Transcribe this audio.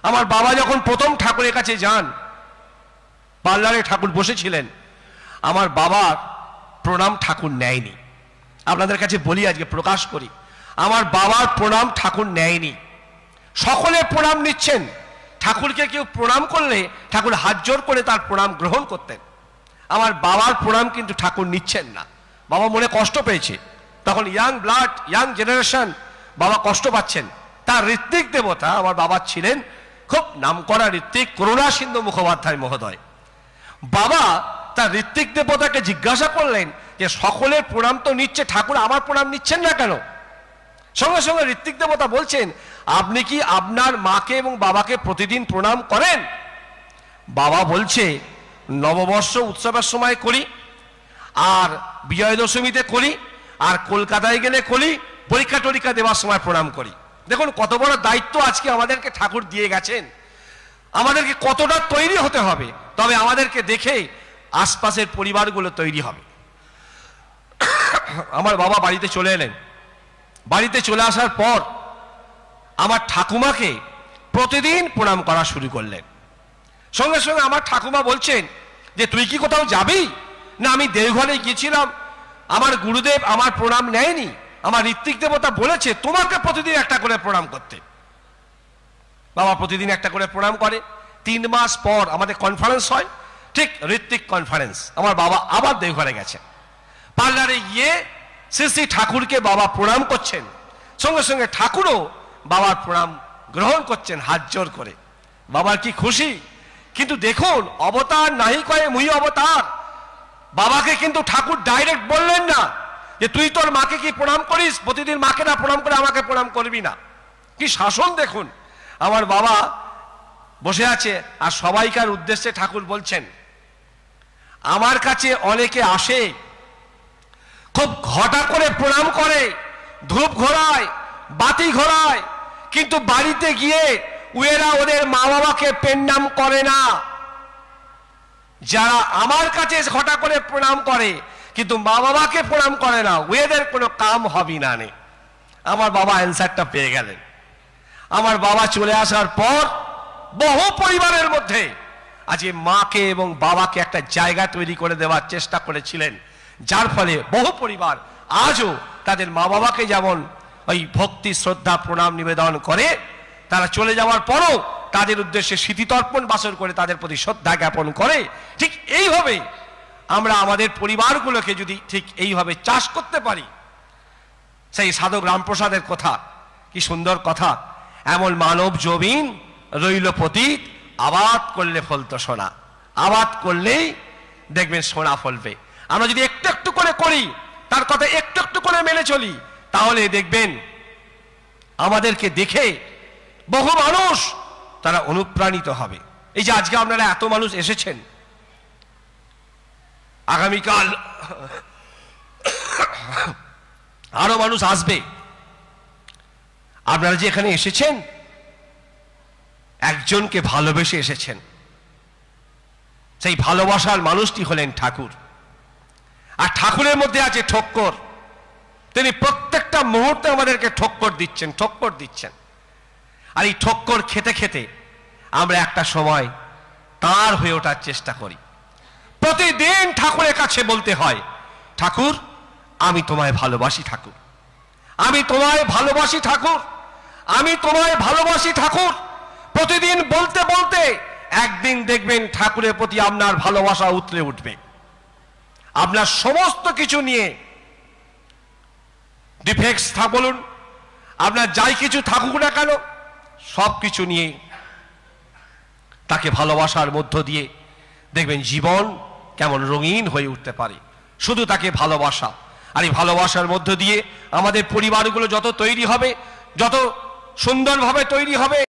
আমার বাবা যখন প্রথম ঠাকুরের কাছে যান, পার্লারে ঠাকুর বসেছিলেন, আমার বাবার প্রণাম ঠাকুর নেয়নি। আপনাদের কাছে বলি, আজকে প্রকাশ করি, আমার বাবার প্রণাম ঠাকুর নেয়নি। সকলে প্রণাম নিচ্ছেন, ঠাকুরকে কেউ প্রণাম করলে ঠাকুর হাত জোর করে তার প্রণাম গ্রহণ করতেন। আমার বাবার প্রণাম কিন্তু ঠাকুর নিচ্ছেন না। বাবা মনে কষ্ট পেয়েছে, তখন ইয়াং ব্লাড, ইয়াং জেনারেশন, বাবা কষ্ট পাচ্ছেন। তার ঋত্বিক দেবতা আমার বাবা ছিলেন খুব নামকরা ঋত্বিক করুণা সিন্ধু মুখোপাধ্যায় মহোদয়। বাবা তার ঋত্বিক দেবতাকে জিজ্ঞাসা করলেন যে সকলের প্রণাম তো নিচ্ছে, ঠাকুর আমার প্রণাম নিচ্ছেন না কেন? সঙ্গে সঙ্গে ঋত্বিক দেবতা বলছেন, আপনি কি আপনার মাকে এবং বাবাকে প্রতিদিন প্রণাম করেন? বাবা বলছে, নববর্ষ উৎসবের সময় করি, আর বিজয় দশমীতে করি, আর কলকাতায় গেলে করি, পরীক্ষা টরীক্ষা দেওয়ার সময় প্রণাম করি। দেখুন কত বড় দায়িত্ব আজকে আমাদেরকে ঠাকুর দিয়ে গেছেন। আমাদেরকে কতটা তৈরি হতে হবে, তবে আমাদেরকে দেখে আশপাশের পরিবারগুলো তৈরি হবে। আমার বাবা বাড়িতে চলে এলেন। বাড়িতে চলে আসার পর আমার ঠাকুমাকে প্রতিদিন প্রণাম করা শুরু করলেন। সঙ্গে সঙ্গে আমার ঠাকুমা বলছেন যে তুই কি কোথাও যাবি? না, আমি দেওঘরে গিয়েছিলাম, আমার গুরুদেব আমার প্রণাম নেয়নি, আমার ঋত্বিক দেবতা বলেছে তোমাকে প্রতিদিন একটা করে প্রণাম করতে। বাবা প্রতিদিন একটা করে প্রণাম করে। 3 মাস পর আমাদের কনফারেন্স হয়, ঠিক ঋত্বিক কনফারেন্স। আমার বাবা আবার দেওঘরে গেছেন। পার্লারে গিয়ে শ্রী শ্রী ঠাকুরকে বাবা প্রণাম করছেন, সঙ্গে সঙ্গে ঠাকুরও বাবার প্রণাম গ্রহণ করছেন হাত জোর করে। বাবার কি খুশি! কিন্তু দেখুন, অবতার নাহি কয়ে মুই অবতার। বাবাকে কিন্তু ঠাকুর ডাইরেক্ট বললেন না যে তুই তোর মাকে কি প্রণাম করিস, প্রতিদিন মাকে না প্রণাম করে আমাকে প্রণাম করবি না। কি শাসন দেখুন! আমার বাবা বসে আছে, আর সবাইকার উদ্দেশ্যে ঠাকুর বলছেন, আমার কাছে অনেকে আসে, খুব ঘটা করে প্রণাম করে, ধূপ ঘোরায়, বাতি ঘোরায়, কিন্তু বাড়িতে গিয়ে উয়েরা ওদের মা বাবাকে প্রণাম করে না। যারা আমার কাছে ঘটা করে প্রণাম করে কিন্তু মা বাবাকে প্রণাম করে না, ওদের কোনো কাম হবি না নে। আমার বাবা অ্যান্সারটা পেয়ে গেলেন। আমার বাবা চলে আসার পর বহু পরিবারের মধ্যে আজকে মাকে এবং বাবাকে একটা জায়গা তৈরি করে দেওয়ার চেষ্টা করেছিলেন, যার ফলে বহু পরিবার আজও তাদের মা বাবাকে যেমন ওই ভক্তি শ্রদ্ধা প্রণাম নিবেদন করে, তারা চলে যাওয়ার পরও তাদের উদ্দেশ্যে স্মৃতিতর্পণ বাসর করে তাদের প্রতি শ্রদ্ধা জ্ঞাপন করে। ঠিক এইভাবে আমরা আমাদের পরিবারগুলোকে যদি ঠিক এইভাবে চাষ করতে পারি, সেই সাধক রামপ্রসাদের কথা, কি সুন্দর কথা, এমন মানব জমিন রইল পতিত, আবাদ করলে ফলতো সোনা। আবাদ করলেই দেখবেন সোনা ফলবে। আমরা যদি একটু একটু করে করি, তার কথা একটু একটু করে মেনে চলি, তাহলে দেখবেন আমাদেরকে দেখে বহু মানুষ তারা অনুপ্রাণিত হবে। এই যে আজকে আপনারা এত মানুষ এসেছেন, আগামীকাল আরো মানুষ আসবে। আপনারা যে এখানে এসেছেন, একজনকে ভালোবেসে এসেছেন। সেই ভালোবাসার মানুষটি হলেন ঠাকুর। আর ঠাকুরের মধ্যে আছে ঠক্কর। তিনি প্রত্যেকটা মুহূর্তে আমাদেরকে ঠক্কর দিচ্ছেন, ঠক্কর দিচ্ছেন। আর এই ঠক্কর খেতে খেতে আমরা একটা সময় তার হয়ে ওঠার চেষ্টা করি। প্রতিদিন ঠাকুরের কাছে বলতে হয়, ঠাকুর আমি তোমায় ভালোবাসি ঠাকুর, আমি তোমায় ভালোবাসি ঠাকুর, আমি তোমায় ভালোবাসি ঠাকুর। প্রতিদিন বলতে বলতে একদিন দেখবেন ঠাকুরের প্রতি আপনার ভালোবাসা উতলে উঠবে। আপনার সমস্ত কিছু নিয়ে, ডিফেক্টস বলুন, আপনার যাই কিছু থাকুক না কেন, সব কিছু নিয়ে তাকে ভালোবাসার মধ্য দিয়ে দেখবেন জীবন কেমন রঙিন হয়ে উঠতে পারে। শুধু তাকে ভালোবাসা, আর এই ভালোবাসার মধ্য দিয়ে আমাদের পরিবারগুলো যত তৈরি হবে, যত সুন্দরভাবে তৈরি হবে।